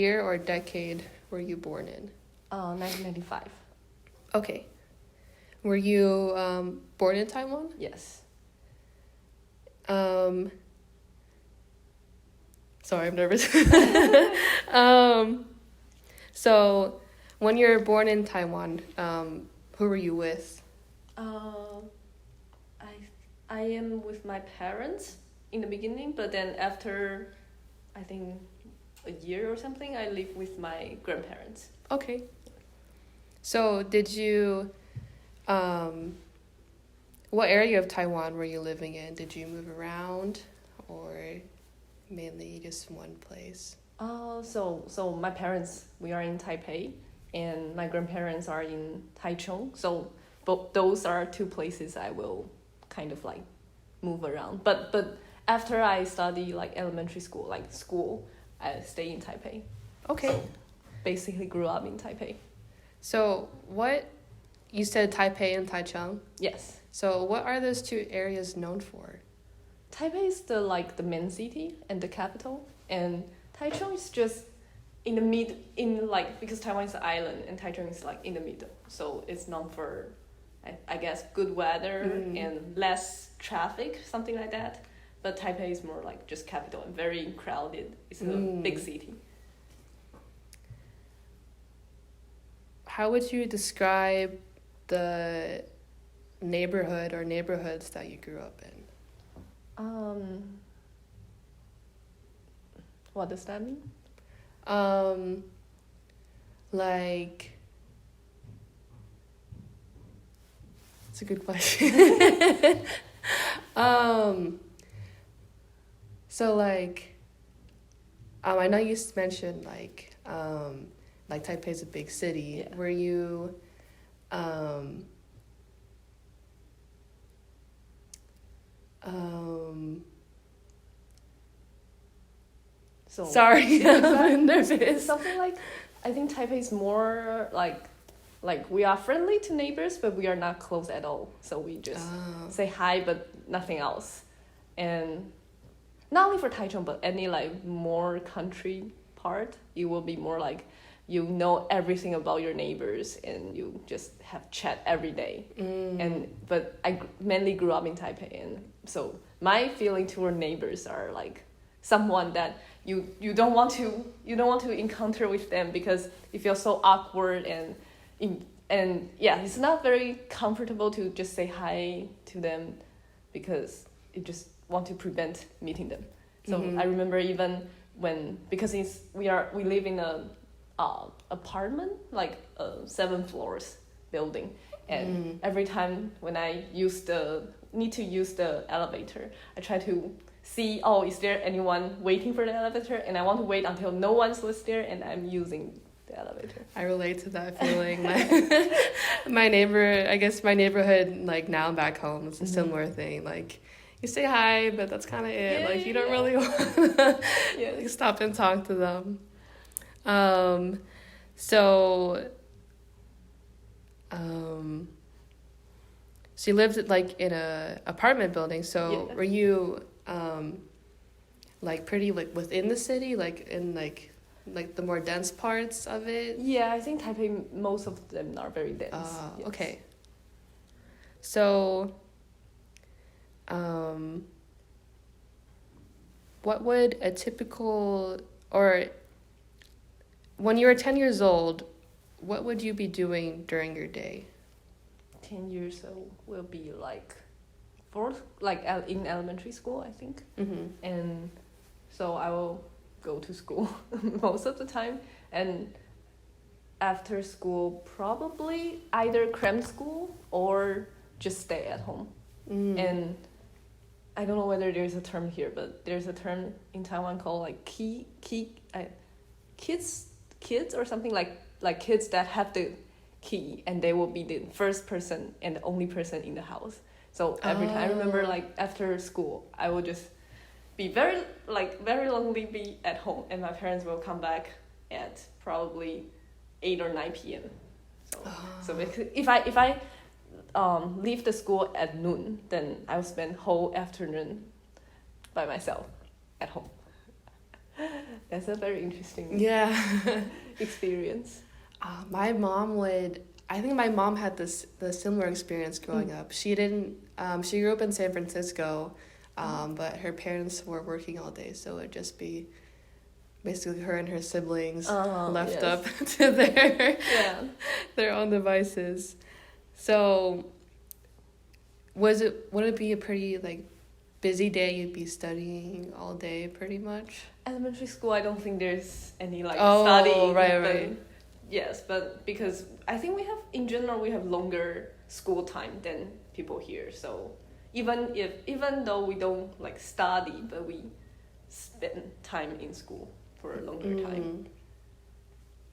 year or decade were you born in? 1995. Okay. Were you born in Taiwan? Yes. Sorry, I'm nervous. So when you're born in Taiwan, who were you with? I am with my parents in the beginning, but then after, I think, a year or something, I live with my grandparents. Okay. So did you, what area of Taiwan were you living in? Did you move around or mainly just one place? So my parents, we are in Taipei, and my grandparents are in Taichung. So both those are two places I will kind of like move around. But after I study like elementary school, I stay in Taipei. Okay. So basically grew up in Taipei. So you said Taipei and Taichung? Yes. So what are those two areas known for? Taipei is the main city and the capital, and Taichung is just in the because Taiwan is an island and Taichung is like in the middle, so it's known for I guess good weather and less traffic, something like that. But Taipei is more like just capital and very crowded. It's a big city. How would you describe the neighborhood or neighborhoods that you grew up in? What does that mean? Like, it's a good question. So like, I know you mentioned like Taipei's a big city. Yeah. Were you, So sorry, I'm nervous. Something like, I think Taipei is more like we are friendly to neighbors, but we are not close at all. So we just say hi, but nothing else. And not only for Taichung, but any like more country part, it will be more like you know everything about your neighbors and you just have chat every day. But I mainly grew up in Taipei, and so my feeling toward neighbors are like someone that you don't want to encounter with them because you feel so awkward and yeah, it's not very comfortable to just say hi to them because you just want to prevent meeting them. So I remember even because we live in a apartment, like a 7 floors building, and every time when I need to use the elevator, I try to see, is there anyone waiting for the elevator, and I want to wait until no one's there and I'm using the elevator. I relate to that feeling. My neighborhood, like now back home, it's a similar thing. Like, you say hi, but that's kind of it. Like, you don't really want to like, stop and talk to them. So you lived like in a apartment building. So were you like pretty like within the city, like in like the more dense parts of it? Yeah, I think Taipei, most of them are very dense. Yes. Okay. So, what would a typical, or when you were 10 years old, what would you be doing during your day? 10 years old will be like in elementary school, I think. And so I will go to school most of the time, and after school probably either cram school or just stay at home. And I don't know whether there's a term here, but there's a term in Taiwan called like kids or something, like kids that have the key and they will be the first person and the only person in the house. So every time I remember, like after school, I will just be very lonely, be at home, and my parents will come back at probably 8 or 9 p.m. So if I leave the school at noon, then I will spend whole afternoon by myself at home. That's a very interesting experience. My mom would. I think my mom had the similar experience growing up. She didn't. She grew up in San Francisco, but her parents were working all day, so it'd just be basically her and her siblings left up to their own devices. So would it be a pretty like busy day? You'd be studying all day pretty much? Elementary school, I don't think there's any like studying. Right. Yes, but because I think in general we have longer school time than people here. So even though we don't like study, but we spend time in school for a longer time.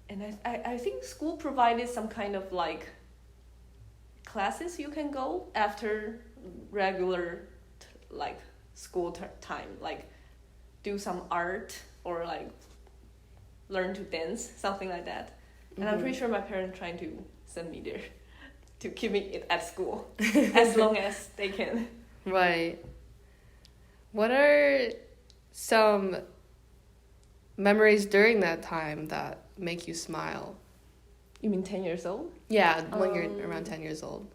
And I think school provided some kind of like classes you can go after regular like school time, like do some art or like learn to dance, something like that. And I'm pretty sure my parents trying to send me there to keep me at school as long as they can. Right. What are some memories during that time that make you smile? You mean 10 years old? Yeah, when you're around 10 years old.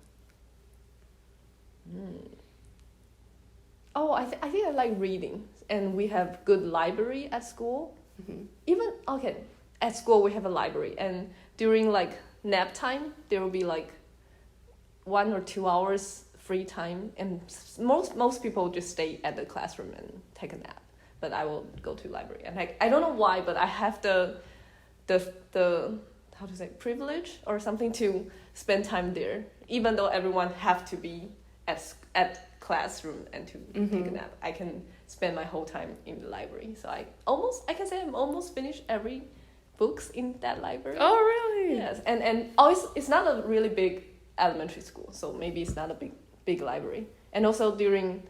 Oh, I think I like reading, and we have good library at school. At school we have a library, and during like nap time there will be like 1 or 2 hours free time, and most people just stay at the classroom and take a nap. But I will go to library, and I don't know why, but I have the how to say, privilege or something to spend time there, even though everyone have to be at classroom and to take a nap. I can spend my whole time in the library, so I can say I'm almost finished every books in that library. Oh, really? Yes, and it's not a really big elementary school, so maybe it's not a big library. And also during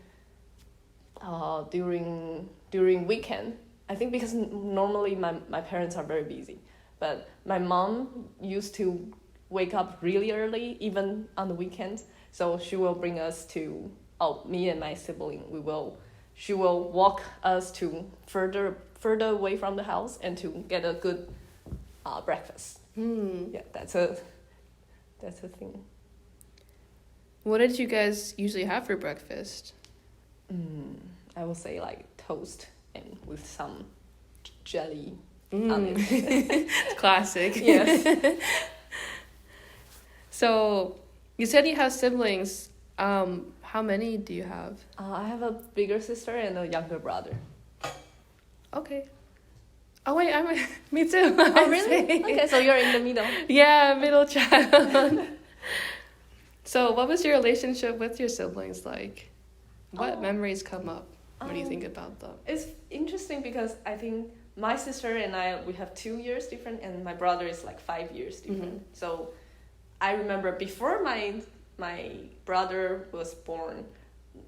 weekend, I think because normally my parents are very busy, but my mom used to wake up really early, even on the weekends. So she will bring us to me and my sibling. She will walk us to further away from the house and to get a good breakfast. Yeah, that's a thing. What did you guys usually have for breakfast? I will say like toast and with some jelly on it. Classic. Yes. So you said you have siblings. How many do you have? I have a bigger sister and a younger brother. Okay. Oh wait, me too. Oh really? Okay, so you're in the middle. Yeah, middle child. So what was your relationship with your siblings like? What memories come up when you think about them? It's interesting because I think my sister and we have 2 years different, and my brother is like 5 years different. So I remember before my brother was born,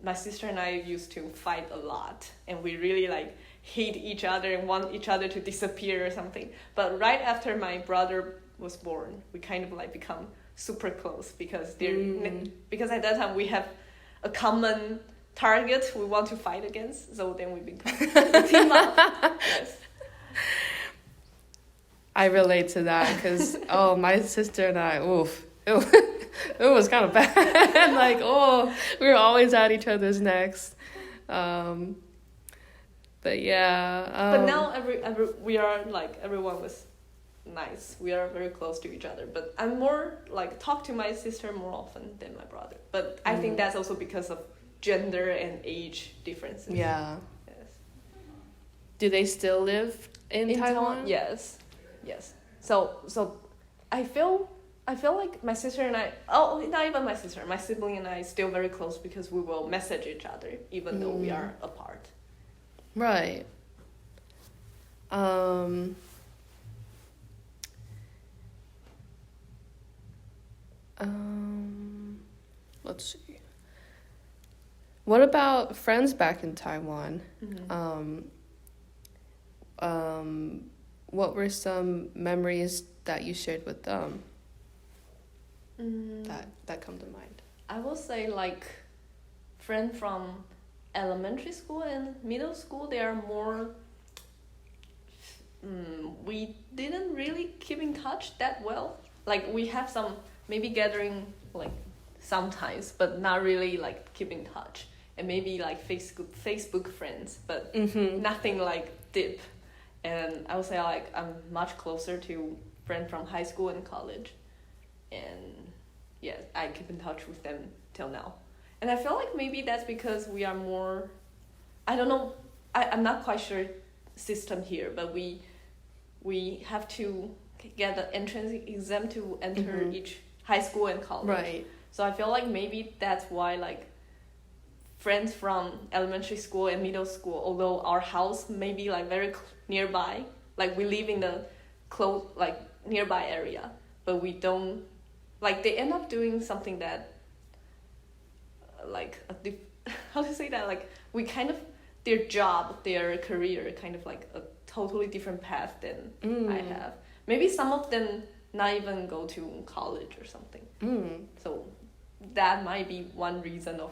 my sister and I used to fight a lot, and we really like hate each other and want each other to disappear or something. But right after my brother was born, we kind of like become super close because because at that time we have a common target we want to fight against. So then we become a team up. Yes. I relate to that because my sister and I, it was kind of bad. Like, we were always at each other's necks. But yeah. But now we are like, everyone was nice. We are very close to each other. But I'm more like talk to my sister more often than my brother. But I think that's also because of gender and age differences. Yeah. Yes. Do they still live in Taiwan? Yes. So I feel like my sister and I, not even my sister, my sibling and I still very close because we will message each other even though we are apart. Right. Let's see. What about friends back in Taiwan? What were some memories that you shared with them that come to mind? I will say like friends from elementary school and middle school, they are more we didn't really keep in touch that well. Like we have some maybe gathering like sometimes, but not really like keep in touch. And maybe like Facebook friends, but nothing like deep. And I would say like I'm much closer to friends from high school and college, and yeah, I keep in touch with them till now. And I feel like maybe that's because we are more, I don't know, I'm not quite sure system here, but we have to get the entrance exam to enter each high school and college. Right. So I feel like maybe that's why like friends from elementary school and middle school, although our house may be like very nearby, like we live in the close like nearby area, but we don't like they end up doing something that like how to say that, like we kind of their job, their career kind of like a totally different path than I have. Maybe some of them not even go to college or something. So that might be one reason of.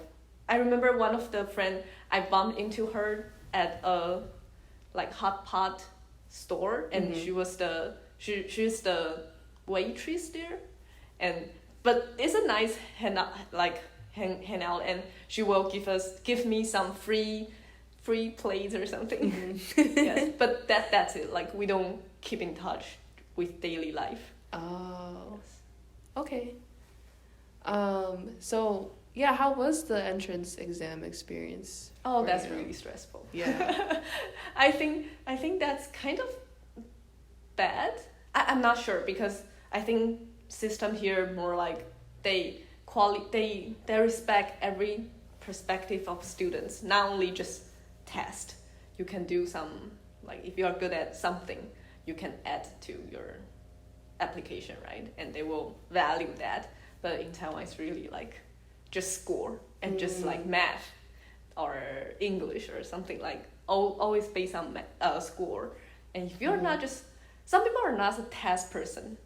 I remember one of the friend I bumped into her at a like hot pot store, and she's the waitress there, but it's a nice hang out, and she will give me some free plates or something. Yes, but that's it. Like we don't keep in touch with daily life. Oh, yes. Okay. So yeah, how was the entrance exam experience? Oh, that's really stressful. Yeah. I think that's kind of bad. I'm not sure, because I think system here more like they respect every perspective of students, not only just test. You can do some, like if you are good at something, you can add to your application, right? And they will value that. But in Taiwan, it's really like just score and just like math or English or something, like always based on score. And if you're not just, some people are not a test person,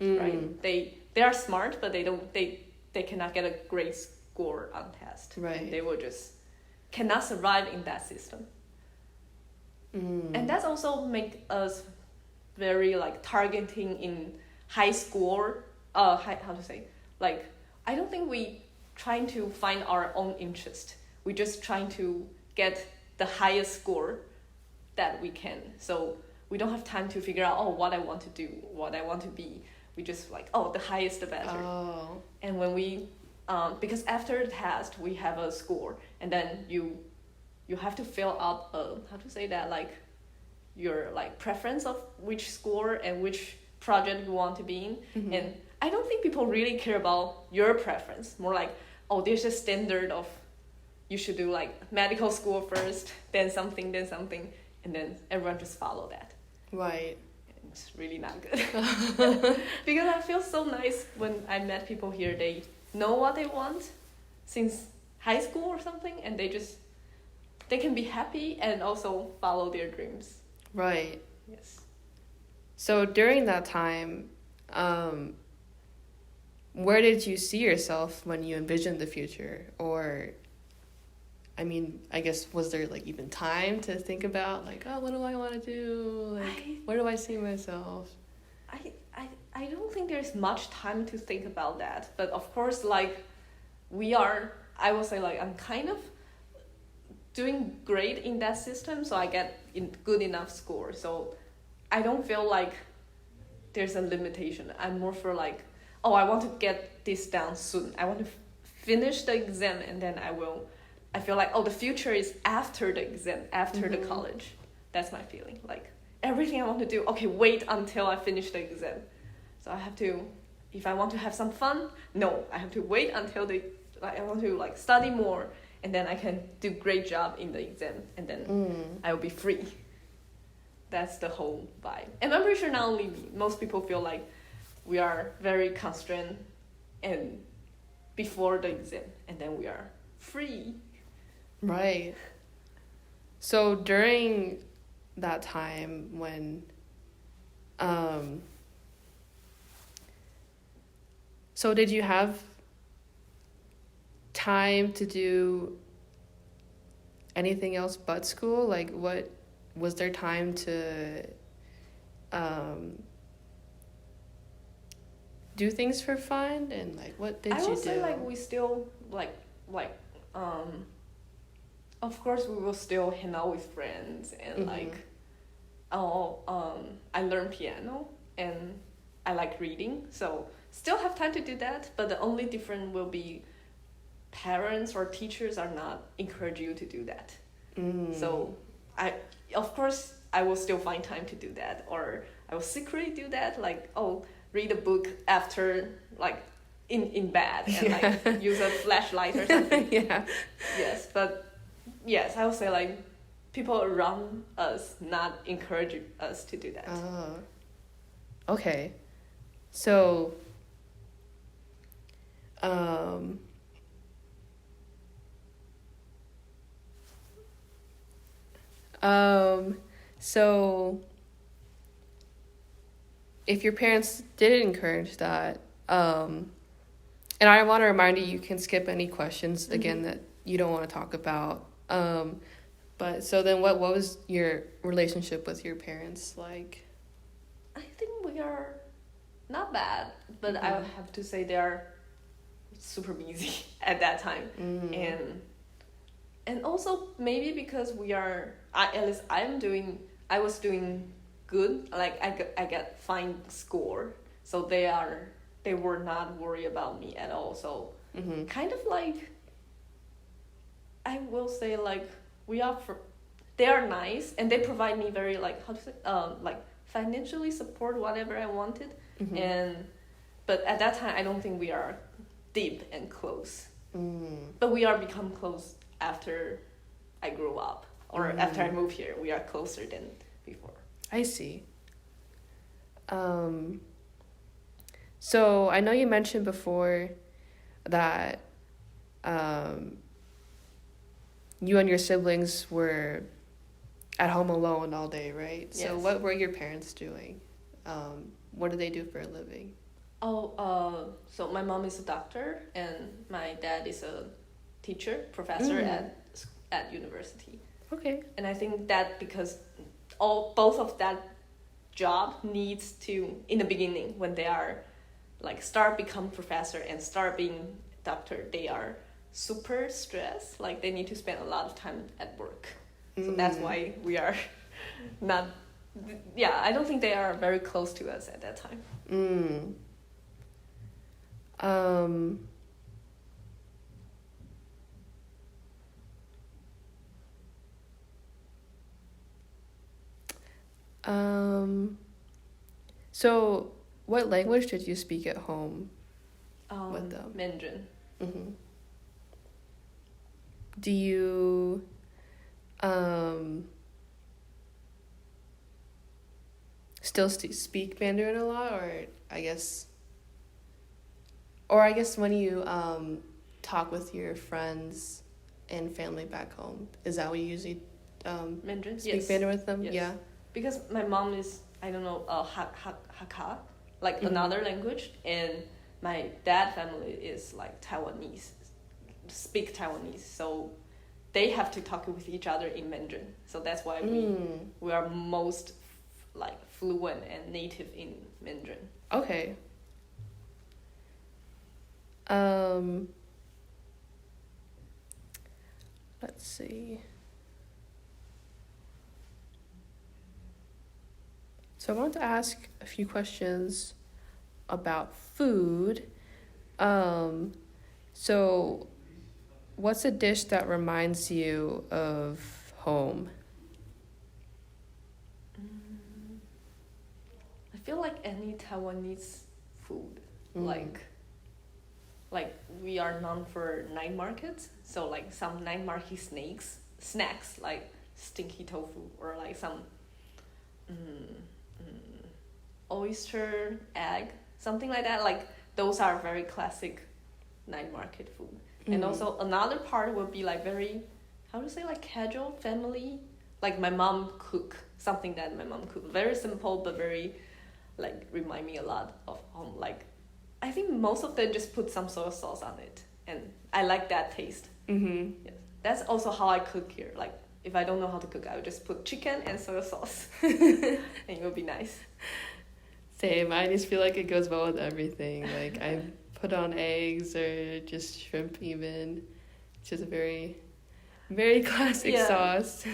right? They are smart, but they cannot get a great score on test. Right. And they will just cannot survive in that system. And that's also make us very like targeting in high score. How to say, like I don't think we trying to find our own interest. We just trying to get the highest score that we can. So we don't have time to figure out what I want to do, what I want to be. We just like the highest the better. Oh. And when we because after the test we have a score, and then you have to fill up how to say that, like your like preference of which score and which project you want to be in. And I don't think people really care about your preference. More like, there's a standard of you should do like medical school first, then something, and then everyone just follow that. Right. It's really not good. Because I feel so nice when I met people here. They know what they want since high school or something, and they can be happy and also follow their dreams. Right. Yes. So during that time, where did you see yourself when you envisioned the future? Or, I mean, I guess, was there like even time to think about like, what do I want to do? Like, where do I see myself? I don't think there's much time to think about that. But of course, like I will say like I'm kind of doing great in that system, so I get in good enough score. So I don't feel like there's a limitation. I'm more for like, I want to get this down soon. I want to finish the exam, and then I feel like, the future is after the exam, after the college. That's my feeling. Like everything I want to do, wait until I finish the exam. So I have to, if I want to have some fun, no, I have to wait until I want to like study more, and then I can do great job in the exam, and then I will be free. That's the whole vibe. And I'm pretty sure not only me, most people feel like we are very constrained and before the exam, and then we are free. Right. So during that time when so did you have time to do anything else but school? Like, what was there time to do things for fun, and like what did you do? I would say like we still of course we will still hang out with friends and I learn piano and I like reading, so still have time to do that, but the only difference will be parents or teachers are not encourage you to do that. So of course I will still find time to do that, or I will secretly do that, like read a book after like in bed and like use a flashlight or something. Yes, but yes, I would say like people around us not encourage us to do that. Okay, so so if your parents did encourage that, and I want to remind you, you can skip any questions again that you don't want to talk about. But so then what was your relationship with your parents like? I think we are not bad, but I have to say they are super busy at that time. And also maybe because I was doing good, like I got fine score, so they were not worried about me at all, so kind of like I will say like they are nice and they provide me very like how to say like financially support whatever I wanted, but at that time I don't think we are deep and close, but we are become close after I grew up, or after I moved here. We are closer than before. I see. So I know you mentioned before that you and your siblings were at home alone all day, right? Yes. So what were your parents doing? What do they do for a living? So my mom is a doctor and my dad is a professor at university. Okay. And I think that because both of that job needs to, in the beginning, when they are like start become professor and start being doctor, they are super stressed, like they need to spend a lot of time at work. So that's why we are not, I don't think they are very close to us at that time. So what language did you speak at home with them? Mandarin. Do you still speak Mandarin a lot, or I guess when you talk with your friends and family back home, is that what you usually Mandarin? Speak Mandarin with them? Yes. Yeah. Because my mom is, I don't know, Hakka, like another language, and my dad family is like Taiwanese, speak Taiwanese, so they have to talk with each other in Mandarin. So that's why we are most like fluent and native in Mandarin. Okay. Let's see. So I wanted to ask a few questions about food. So what's a dish that reminds you of home? I feel like any Taiwanese food, like we are known for night markets, so like some night market snacks like stinky tofu, or like some oyster egg, something like that. Like those are very classic night market food. And also another part would be like very, how to say, like casual family, like my mom cook something that my mom cook, very simple but very like remind me a lot of home. Like I think most of them just put some soy sauce on it, and I like that taste. Yes. That's also how I cook here. Like if I don't know how to cook, I would just put chicken and soy sauce, and it would be nice. Same. I just feel like it goes well with everything. Like I put on eggs or just shrimp even. It's just a very, very classic sauce.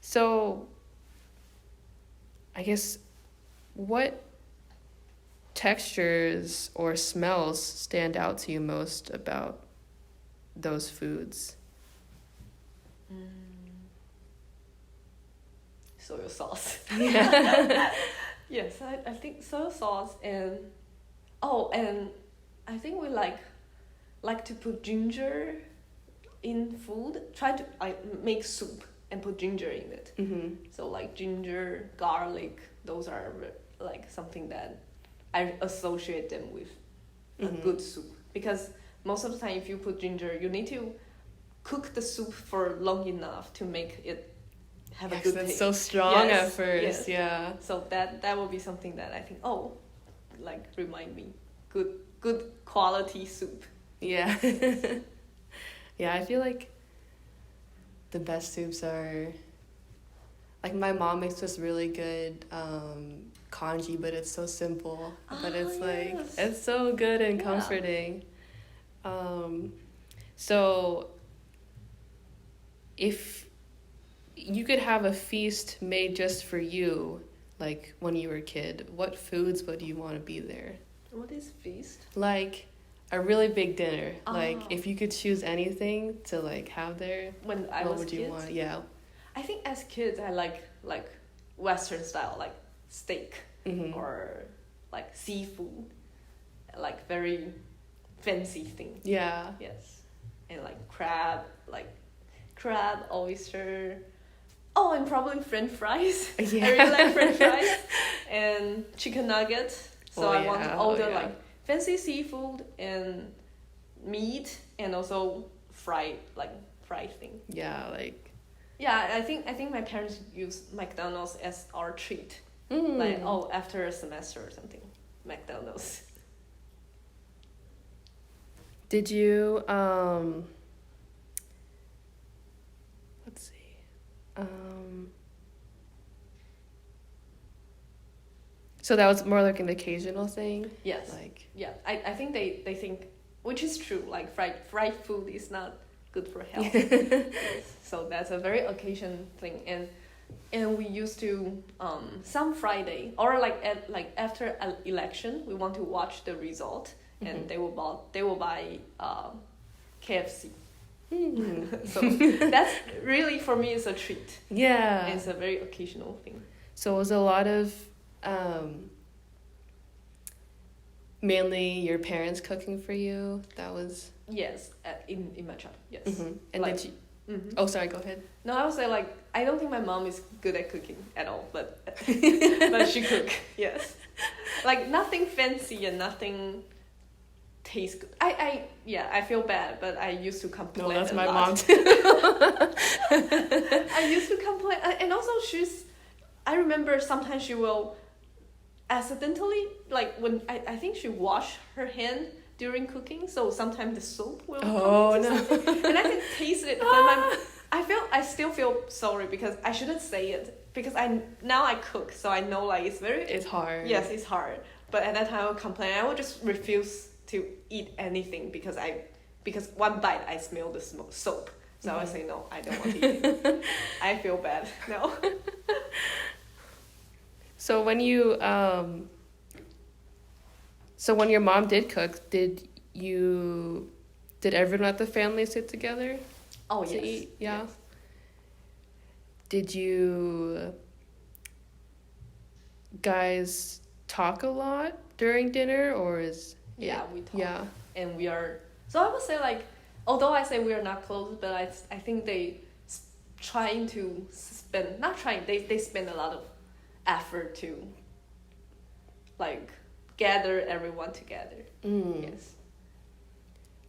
So I guess what textures or smells stand out to you most about those foods? Soy sauce. Yeah. Yes, I think soy sauce and I think we like to put ginger in food. Try to make soup and put ginger in it. So like ginger, garlic, those are like something that I associate them with a good soup, because most of the time if you put ginger, you need to cook the soup for long enough to make it have a good taste. It's so strong at first. Yeah. So that will be something that I think, remind me good quality soup. Yeah. Yeah, I feel like the best soups are, like, my mom makes this really good congee, but it's so simple. But it's like, it's so good and comforting. So if you could have a feast made just for you, like when you were a kid, what foods would you want to be there? What is feast? Like a really big dinner. Like if you could choose anything to like have there, when I what was would you want? Yeah. I think as kids I like Western style, like steak or like seafood, like very fancy thing. Yeah. Yes. And like crab, oyster. Oh, and probably French fries. Yeah. I really like French fries and chicken nuggets. So I want all the like fancy seafood and meat, and also fried thing. Yeah, like. Yeah, I think my parents use McDonald's as our treat. Like after a semester or something, McDonald's. Did you let's see. So that was more like an occasional thing? Yes. Like, yeah, I think they think, which is true, like fried food is not good for health. Yes. So that's a very occasion thing, and we used to some Friday or after an election we want to watch the result, and they will buy KFC. So that's really, for me, is a treat. Yeah. It's a very occasional thing. So it was a lot of mainly your parents cooking for you? That was... Yes, in my child, yes. And like, did you... Oh, sorry, go ahead. No, I was like, I don't think my mom is good at cooking at all, but but she cook, yes. Like, nothing fancy and nothing tastes good. I feel bad, but I used to complain. No, that's my mom too. I used to complain, and also I remember sometimes she will accidentally, like when I think she wash her hand during cooking, so sometimes the soap will come into something, and I can taste it, but I still feel sorry because I shouldn't say it, because now I cook, so I know like it's hard. Yes, it's hard. But at that time I would complain. I would just refuse to eat anything because one bite I smell the soap. So I would say no, I don't want to eat it. I feel bad. No. So when you when your mom did cook, did everyone at the family sit together? Oh, to yes. eat? Yeah. Yes. Did you guys talk a lot during dinner, or is we talk. Yeah. And we are, so I would say, like, although I say we are not close, but I think they trying to spend, not trying, they spend a lot of effort to like gather everyone together. Yes.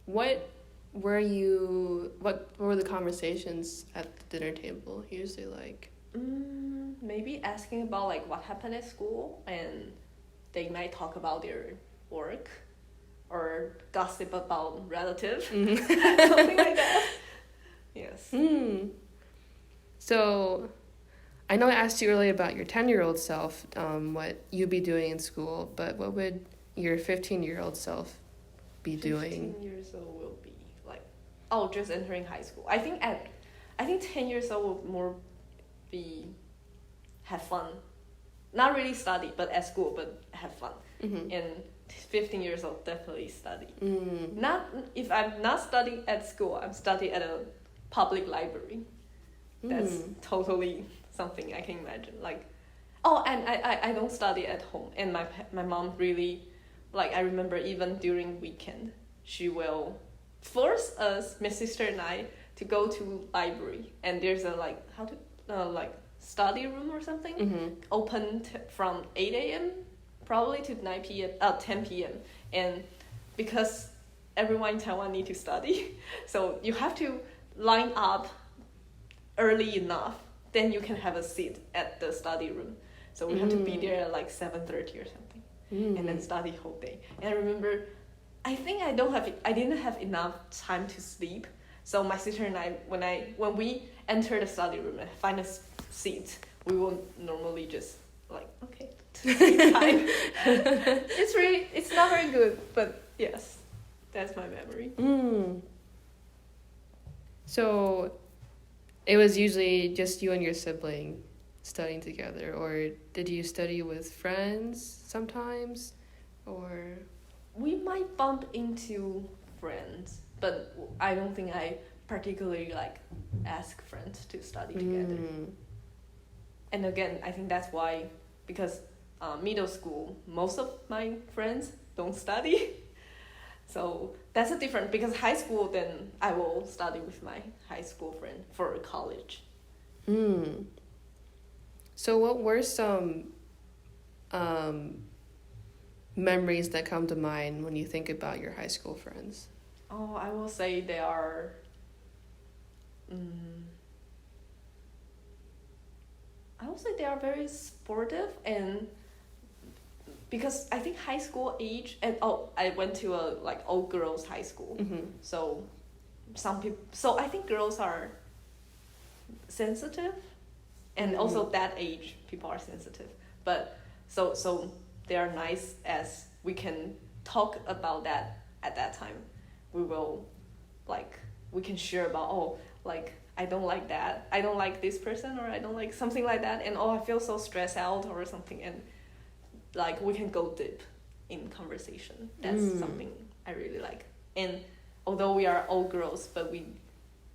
What were the conversations at the dinner table usually like? Maybe asking about like what happened at school, and they might talk about their work or gossip about relatives. Something like that. Yes. So, I know I asked you earlier about your 10-year-old self, what you'd be doing in school, but what would your 15-year-old self be doing? 15 years old will be like, just entering high school. I think 10 years old will more be have fun. Not really study, but at school, but have fun. And 15 years old, definitely study. Not if I'm not studying at school, I'm studying at a public library. That's totally something I can imagine. Like, and I don't study at home. And my mom really, like, I remember even during weekend, she will force us, my sister and I, to go to library. And there's a study room or something, open from 8 a.m. probably to 10 p.m. And because everyone in Taiwan need to study, so you have to line up early enough, then you can have a seat at the study room. So we have to be there at like 7:30 or something, and then study whole day. And I remember, I think I didn't have enough time to sleep. So my sister and I, when we enter the study room and find a seat, we will normally just like, okay, sleep time. It's not very good, but yes, that's my memory. So, it was usually just you and your sibling studying together, or did you study with friends sometimes, or? We might bump into friends, but I don't think I particularly like ask friends to study together. And again, I think that's why, because middle school, most of my friends don't study. So that's a different, because high school, then I will study with my high school friend for college. So what were some memories that come to mind when you think about your high school friends? I will say they are very sportive, and because I think high school age, and I went to a like all girls high school, so I think girls are sensitive, and also that age people are sensitive, but so they are nice, as we can talk about that at that time. We can share about, I don't like that, I don't like this person, or I don't like something like that, and I feel so stressed out or something, and like we can go deep in conversation. That's something I really like. And although we are all girls, but we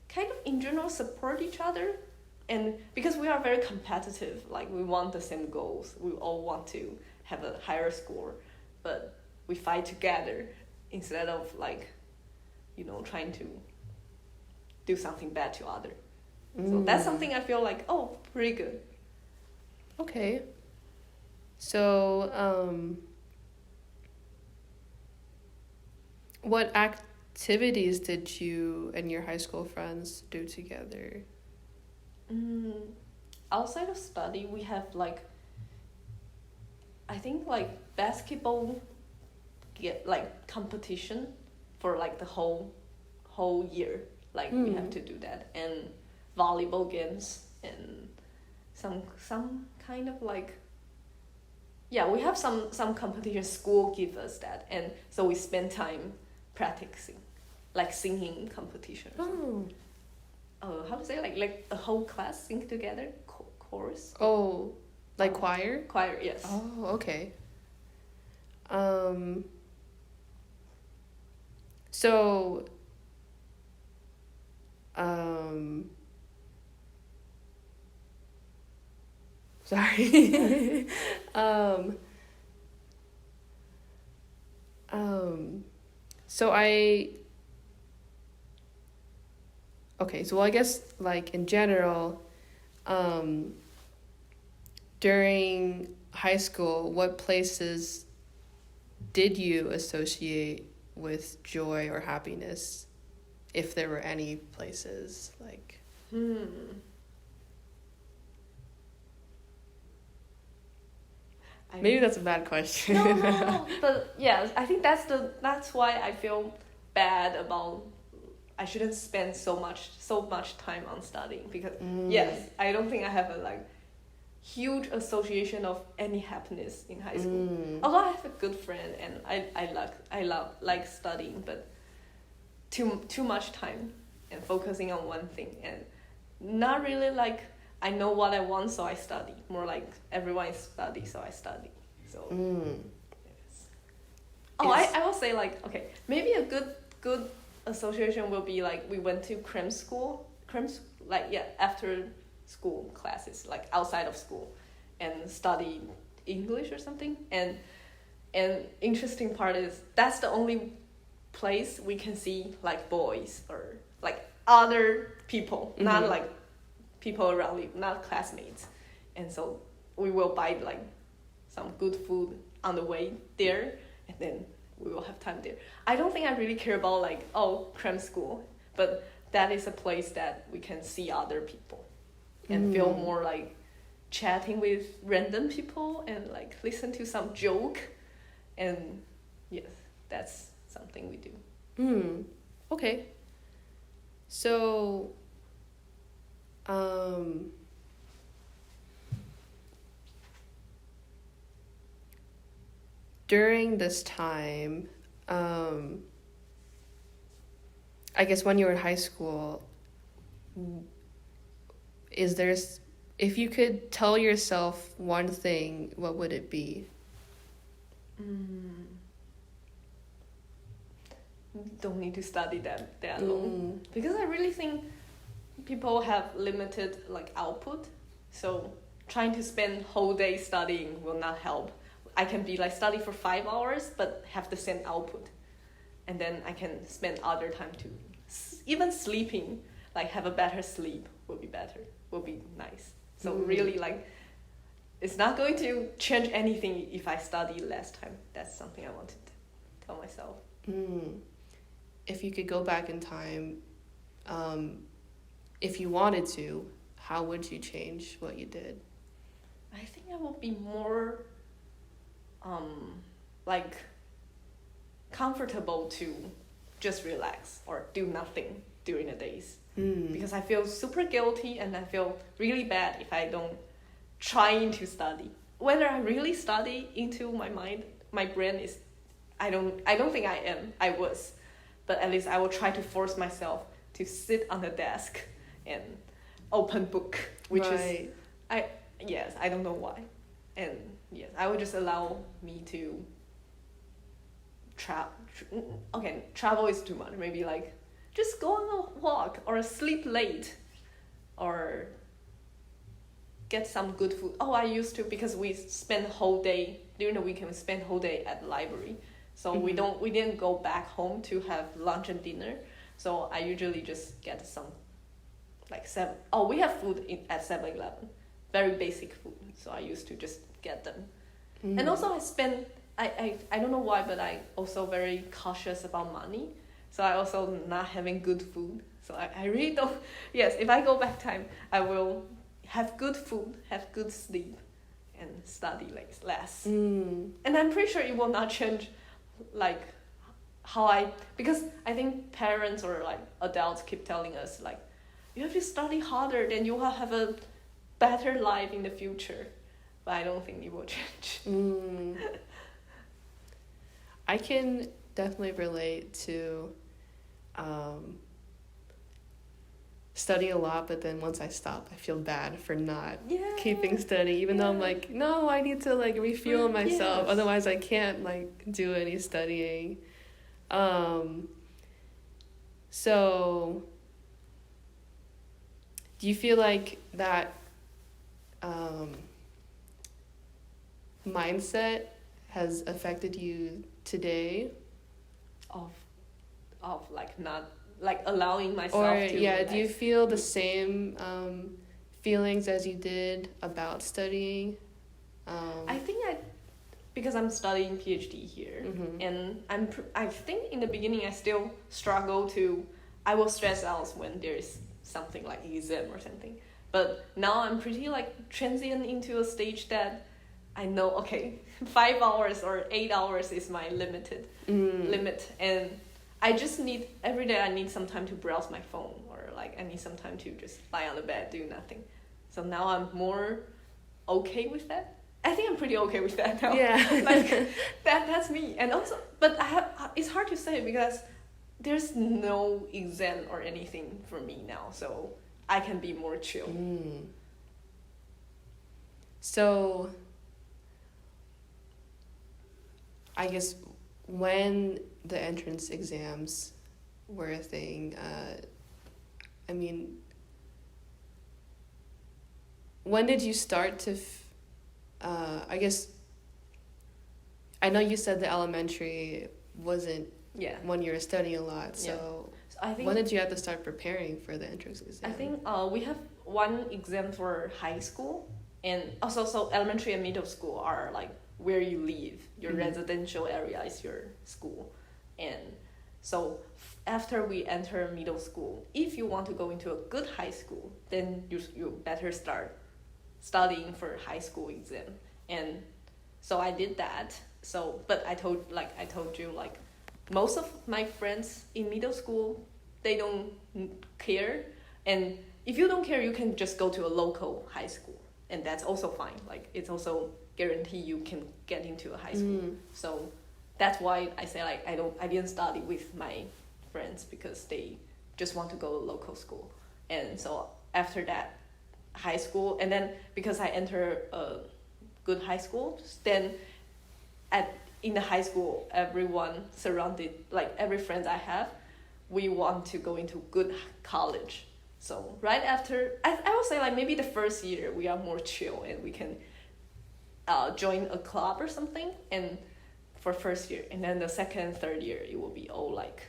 kind of in general support each other, and because we are very competitive, like we want the same goals, we all want to have a higher score, but we fight together instead of trying to do something bad to other. So that's something I feel like, pretty good. Okay. So, what activities did you and your high school friends do together? Outside of study, we have I think basketball competition for the whole year. We have to do that, and volleyball games, and some kind of we have some competition. School give us that, and so we spend time practicing, singing competition. How to say the whole class sing together, chorus. Choir? Choir, yes. Okay. So, sorry. So I guess in general, during high school, what places did you associate with joy or happiness, if there were any places Maybe that's a bad question. No. But yeah, I think that's why I feel bad about I shouldn't spend so much time on studying, because yes, I don't think I have a like huge association of any happiness in high school. Although I have a good friend and I love studying, but too much time and focusing on one thing, and not really like I know what I want, so I study. More like everyone is study, so I study. So yes. I will say like, okay, maybe a good association will be like we went to cram school, like yeah, after school classes, like outside of school, and study English or something. And interesting part is that's the only place we can see like boys or like other people, not like people around you, not classmates. And so we will buy like some good food on the way there, and then we will have time there. I don't think I really care about like, oh, cram school, but that is a place that we can see other people and feel more like chatting with random people and like listen to some joke. And yes, that's something we do. Okay. So, during this time, I guess when you were in high school, if you could tell yourself one thing, what would it be? Don't need to study that long, because I really think people have limited like output, so trying to spend whole day studying will not help. I can be like study for 5 hours but have the same output, and then I can spend other time to even sleeping, like have a better sleep will be nice. So really like it's not going to change anything if I study less time. That's something I wanted to tell myself. If you could go back in time, if you wanted to, how would you change what you did? I think I will be more like comfortable to just relax or do nothing during the days, because I feel super guilty and I feel really bad if I don't trying to study. Whether I really study into my mind, my brain is, I don't think I was, but at least I will try to force myself to sit on the desk and open book, which is I don't know why. And yes, I would just allow me to travel is too much. Maybe like just go on a walk or sleep late or get some good food. I used to, because we spend whole day during the weekend, we spend whole day at the library. So we didn't go back home to have lunch and dinner. So I usually just get some like we have food at 7-Eleven, very basic food. So I used to just get them. And also I don't know why, but I also very cautious about money. So I also not having good food. So I really don't, yes, if I go back time, I will have good food, have good sleep, and study like less. And I'm pretty sure it will not change like because I think parents or like adults keep telling us like, you have to study harder, then you will have a better life in the future. But I don't think it will change. I can definitely relate to studying a lot, but then once I stop, I feel bad for not keeping study, even though I'm like, no, I need to like refuel myself. Otherwise I can't like do any studying. So do you feel like that mindset has affected you today? Of like not like allowing myself to relax. Do you feel the same feelings as you did about studying? I think because I'm studying PhD here, and I think in the beginning I still struggle I will stress out when there's something like exam or something, but now I'm pretty like transient into a stage that I know, okay, 5 hours or 8 hours is my limit, and I just need every day. I need some time to browse my phone, or like I need some time to just lie on the bed, do nothing. So now I'm more okay with that. I think I'm pretty okay with that now. Yeah. Like that's me. And also, but it's hard to say because there's no exam or anything for me now, so I can be more chill. So I guess when the entrance exams were a thing, I mean, when did you start to I guess I know you said the elementary wasn't when you were studying a lot, so I think, when did you have to start preparing for the entrance exam? I think we have one exam for high school, and also so elementary and middle school are like where you live. Your residential area is your school. And so after we enter middle school, if you want to go into a good high school, then you better start studying for high school exam. And so I did that. So but I told you, like most of my friends in middle school, they don't care. And if you don't care, you can just go to a local high school, and that's also fine. Like it's also guarantee you can get into a high school. So that's why I say like I didn't study with my friends because they just want to go to local school. And so after that, high school, and then because I enter a good high school, then in the high school, everyone surrounded, like every friend I have, we want to go into good college. So right after, I would say like maybe the first year we are more chill and we can join a club or something, and for first year, and then the second, third year it will be all like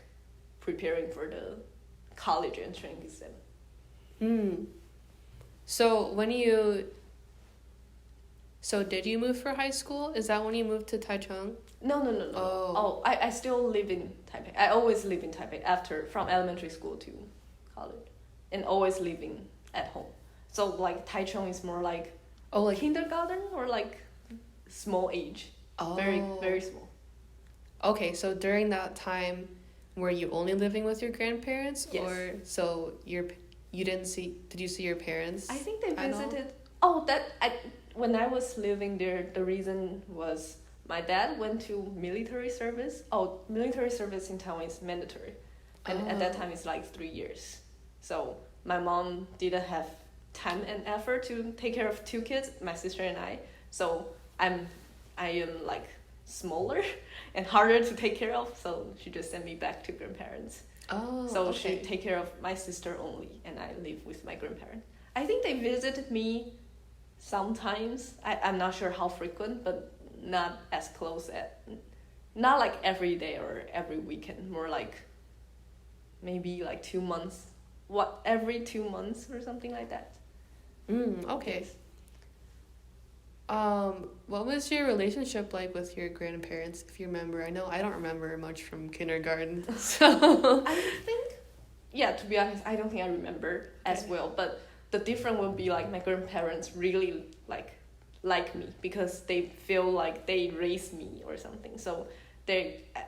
preparing for the college entrance exam. So did you move for high school? Is that when you moved to Taichung? No. I still live in Taipei. I always live in Taipei from elementary school to college, and always living at home. So like Taichung is more like kindergarten or like small age. Very, very small. Okay, so during that time, were you only living with your grandparents? Yes. Or so did you see your parents? I think they visited. When I was living there, the reason was my dad went to military service. Military service in Taiwan is mandatory. And at that time it's like 3 years. So my mom didn't have time and effort to take care of 2 kids, my sister and I. So I am like smaller and harder to take care of, so she just sent me back to grandparents. She take care of my sister only, and I live with my grandparents. I think they visited me sometimes. I'm not sure how frequent, but not as close not like every day or every weekend, more like maybe like 2 months, every 2 months or something like that. Okay. Yes. What was your relationship like with your grandparents, if you remember? I know I don't remember much from kindergarten, so... I think, to be honest, I don't think I remember as well, but the difference would be like my grandparents really like me because they feel like they raised me or something. So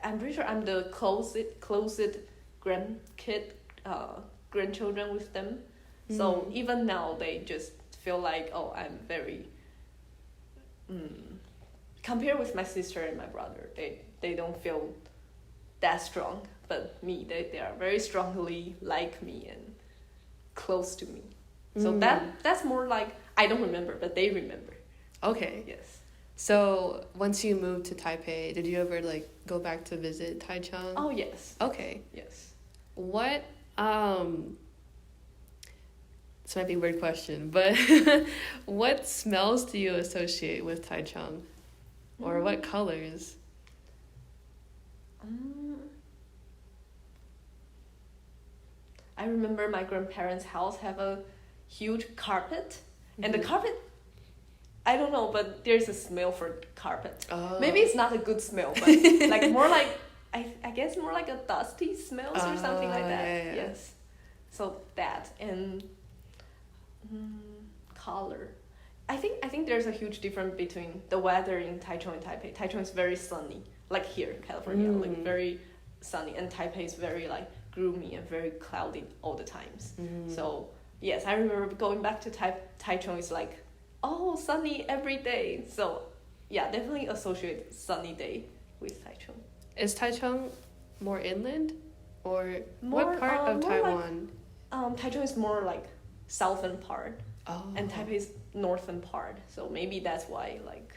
I'm pretty sure I'm the closest grandchildren with them. So even now they just feel like, I'm very... compared with my sister and my brother, they don't feel that strong, but me, they are very strongly like me and close to me. So that's more like, I don't remember, but they remember. Okay. Yes. So once you moved to Taipei, did you ever go back to visit Taichung? Oh yes. Okay. Yes. What this might be a weird question, but what smells do you associate with Taichung? Or what colors? I remember my grandparents' house have a huge carpet, and the carpet, I don't know, but there's a smell for carpet. Maybe it's not a good smell, but more like, I guess more like a dusty smells or something like that. Yeah. Yes. So that, and color. I think there's a huge difference between the weather in Taichung and Taipei. Taichung is very sunny, like here in California, like very sunny, and Taipei is very like gloomy and very cloudy all the times. So yes, I remember going back to Taichung is like, oh, sunny every day. So yeah, definitely associate sunny day with Taichung. Is Taichung more inland, or what part of Taiwan? Like, Taichung is more like southern part, and Taipei is northern part. So maybe that's why, like,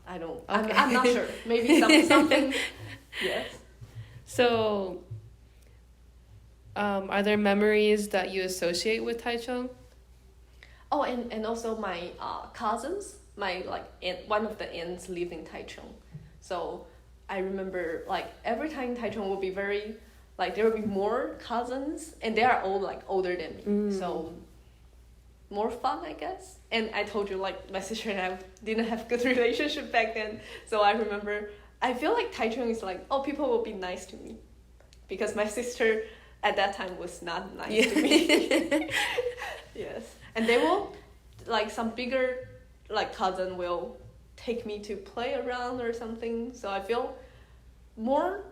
I don't. Okay. I'm not sure. Maybe something. Yes. So, are there memories that you associate with Taichung? Oh, and also my cousins, my like aunt, one of the aunts live in Taichung, so I remember like every time Taichung will be very like there will be more cousins, and they are all like older than me, so more fun, I guess. And I told you like my sister and I didn't have good relationship back then, so I remember I feel like Taichung is like, oh, people will be nice to me, because my sister at that time was not nice to me. Yes. And they will, like, some bigger, like, cousin will take me to play around or something. So I feel more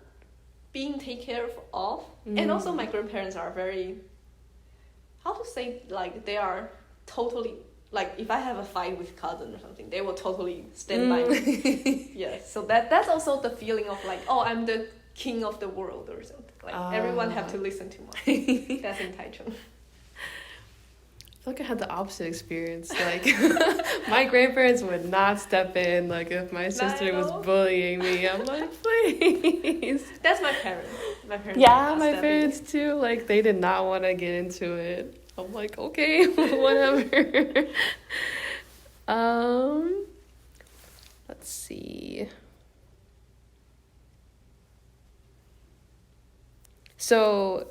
being taken care of. And also my grandparents are very, how to say, like, they are totally, like, if I have a fight with cousin or something, they will totally stand by me. Yes. So that's also the feeling of, like, oh, I'm the king of the world or something. Like, everyone have to listen to me. That's in Taichung. I feel like I had the opposite experience. Like, my grandparents would not step in. Like, if my sister was bullying me, I'm like, please. That's my parents. My parents. Yeah, my parents too. Like, they did not want to get into it. I'm like, okay, whatever. Let's see. So,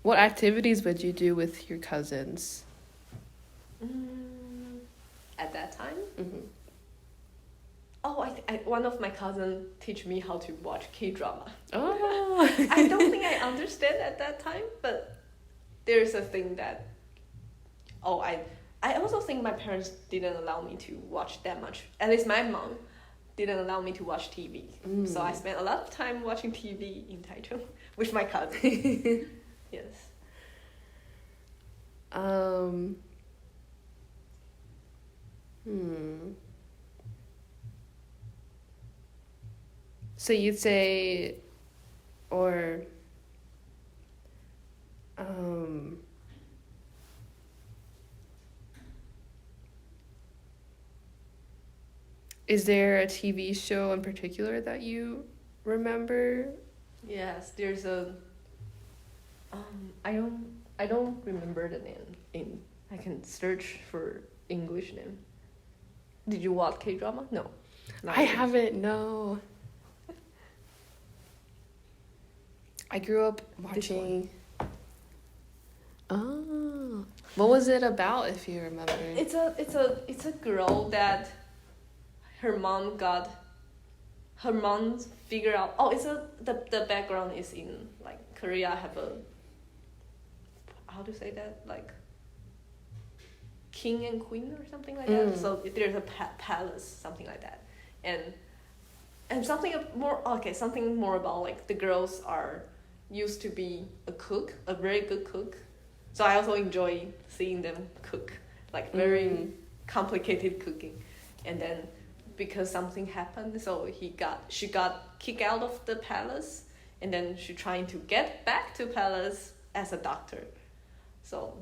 what activities would you do with your cousins? At that time? Oh, one of my cousins teach me how to watch K-drama. Oh. I don't think I understand at that time, but there's a thing that... Oh, I also think my parents didn't allow me to watch that much. At least my mom didn't allow me to watch TV. So I spent a lot of time watching TV in Taichung with my cousin. Yes. So you'd say, or is there a TV show in particular that you remember? Yes, there's a I don't remember the name. I can search for English name. Did you watch K-drama? No. I haven't, no. I grew up watching. Oh. What was it about, if you remember? It's a girl that her mom figured out. Oh, the background is in like Korea have a, how to say that, like king and queen or something like that. So there's a palace, something like that, and something more about like the girls are used to be a cook, a very good cook. So I also enjoy seeing them cook, like very complicated cooking, and then because something happened, so she got kicked out of the palace, and then she trying to get back to palace as a doctor. So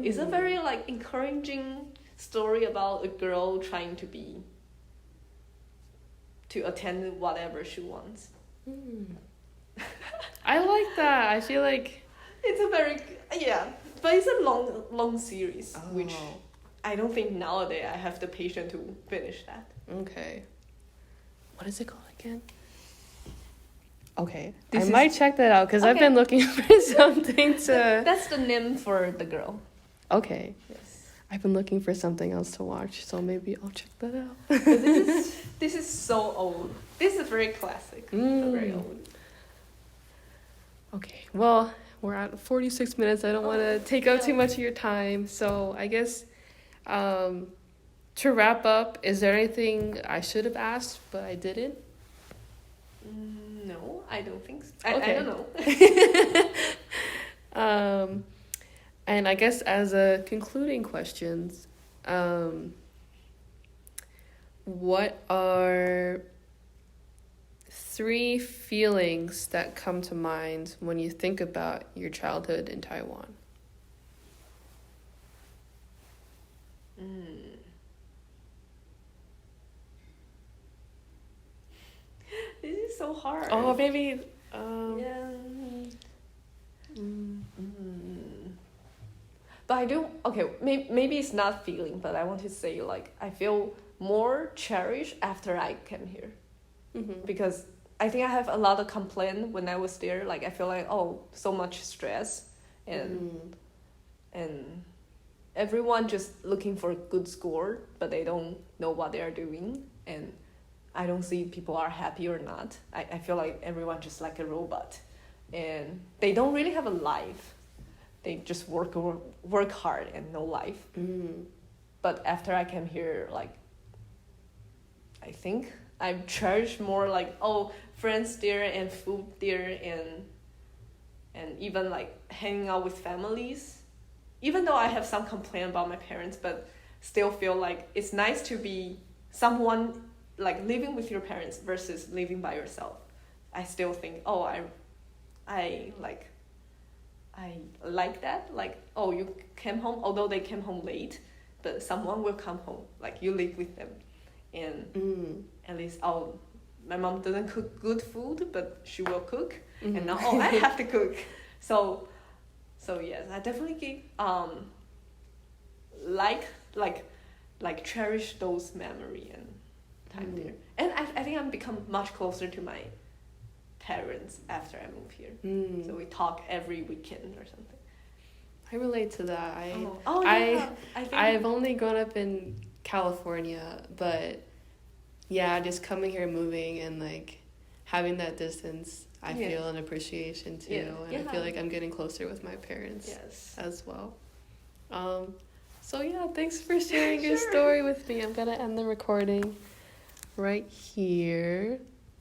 it's a very like encouraging story about a girl trying to attend whatever she wants. I like that. I feel like it's a very but it's a long series, which I don't think nowadays I have the patience to finish that. Okay. What is it called again? Okay. I might check that out because I've been looking for something to... That's the name for the girl. Okay. Yes. I've been looking for something else to watch, so maybe I'll check that out. This is so old. This is very classic. Very old. Okay. Well, we're at 46 minutes. I don't want to take up too much of your time. So I guess to wrap up, is there anything I should have asked but I didn't? No, I don't think so. Okay. I don't know. And I guess as a concluding questions, what are 3 feelings that come to mind when you think about your childhood in Taiwan? This is so hard. Oh, maybe. Yeah. But I do. Okay, maybe it's not feeling, but I want to say like I feel more cherished after I came here, because I think I have a lot of complaint when I was there. Like I feel like so much stress and everyone just looking for a good score, but they don't know what they are doing, and I don't see people are happy or not. I feel like everyone just like a robot, and they don't really have a life. They just work hard and no life. But after I came here, like I think I've cherished more like friends there and food there and even like hanging out with families. Even though I have some complaint about my parents, but still feel like it's nice to be someone like living with your parents versus living by yourself. I still think I like that. Like, you came home, although they came home late, but someone will come home. Like, you live with them. And at least, my mom doesn't cook good food, but she will cook. And now, I have to cook. So yes, I definitely like cherish those memory and time there. And I think I've become much closer to my parents after I moved here. So we talk every weekend or something. I relate to that. I've only grown up in California, but yeah, just coming here, moving, and like having that distance, I feel an appreciation too, and I feel like I'm getting closer with my parents as well. So yeah, thanks for sharing your story with me. I'm gonna end the recording right here.